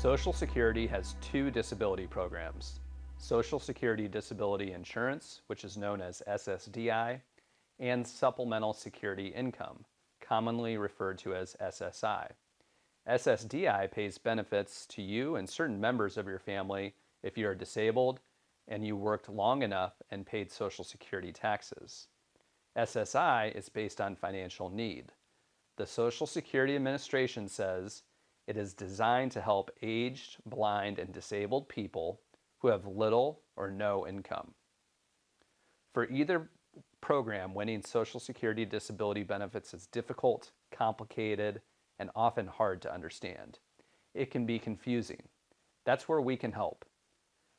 Social Security has two disability programs: Social Security Disability Insurance, which is known as SSDI, and Supplemental Security Income, commonly referred to as SSI. SSDI pays benefits to you and certain members of your family if you are disabled and you worked long enough and paid Social Security taxes. SSI is based on financial need. The Social Security Administration says it is designed to help aged, blind, and disabled people who have little or no income. For either program, winning Social Security disability benefits is difficult, complicated, and often hard to understand. It can be confusing. That's where we can help.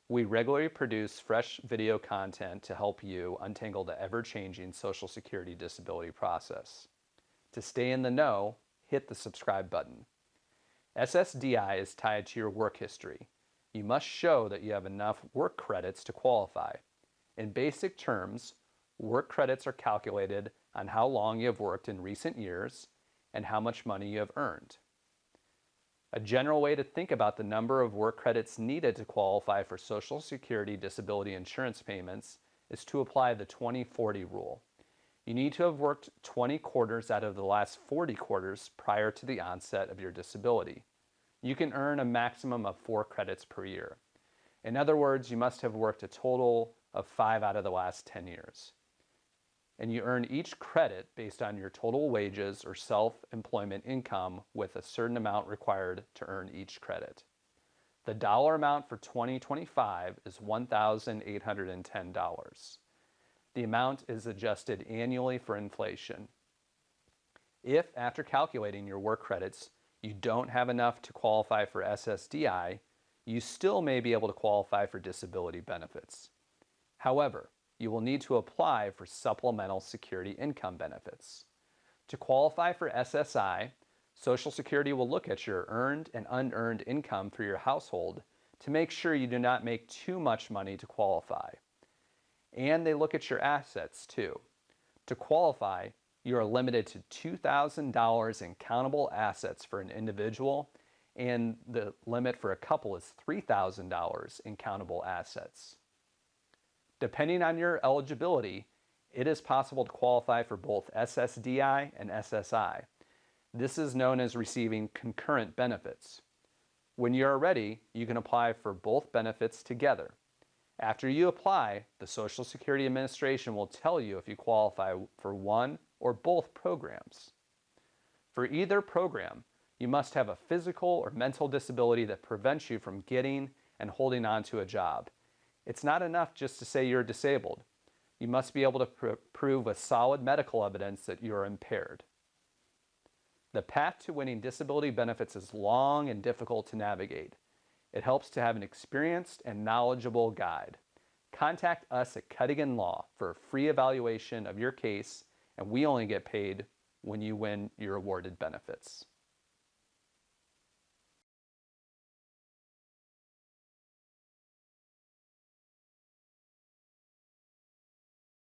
We regularly produce fresh video content to help you untangle the ever-changing Social Security disability process. To stay in the know, hit the subscribe button. SSDI is tied to your work history. You must show that you have enough work credits to qualify. In basic terms, work credits are calculated on how long you have worked in recent years and how much money you have earned. A general way to think about the number of work credits needed to qualify for Social Security disability insurance payments is to apply the 20-40 rule. You need to have worked 20 quarters out of the last 40 quarters prior to the onset of your disability. You can earn a maximum of 4 credits per year. In other words, you must have worked a total of 5 out of the last 10 years. And you earn each credit based on your total wages or self-employment income with a certain amount required to earn each credit. The dollar amount for 2025 is $1,810. The amount is adjusted annually for inflation. If, after calculating your work credits, you don't have enough to qualify for SSDI, you still may be able to qualify for disability benefits. However, you will need to apply for supplemental security income benefits. To qualify for SSI, Social Security will look at your earned and unearned income for your household to make sure you do not make too much money to qualify. And they look at your assets too. To qualify, you are limited to $2,000 in countable assets for an individual, and the limit for a couple is $3,000 in countable assets. Depending on your eligibility, it is possible to qualify for both SSDI and SSI. This is known as receiving concurrent benefits. When you are ready, you can apply for both benefits together. After you apply, the Social Security Administration will tell you if you qualify for one or both programs. For either program, you must have a physical or mental disability that prevents you from getting and holding on to a job. It's not enough just to say you're disabled. You must be able to prove with solid medical evidence that you are impaired. The path to winning disability benefits is long and difficult to navigate. It helps to have an experienced and knowledgeable guide. Contact us at Cuddigan Law for a free evaluation of your case, and we only get paid when you win your awarded benefits.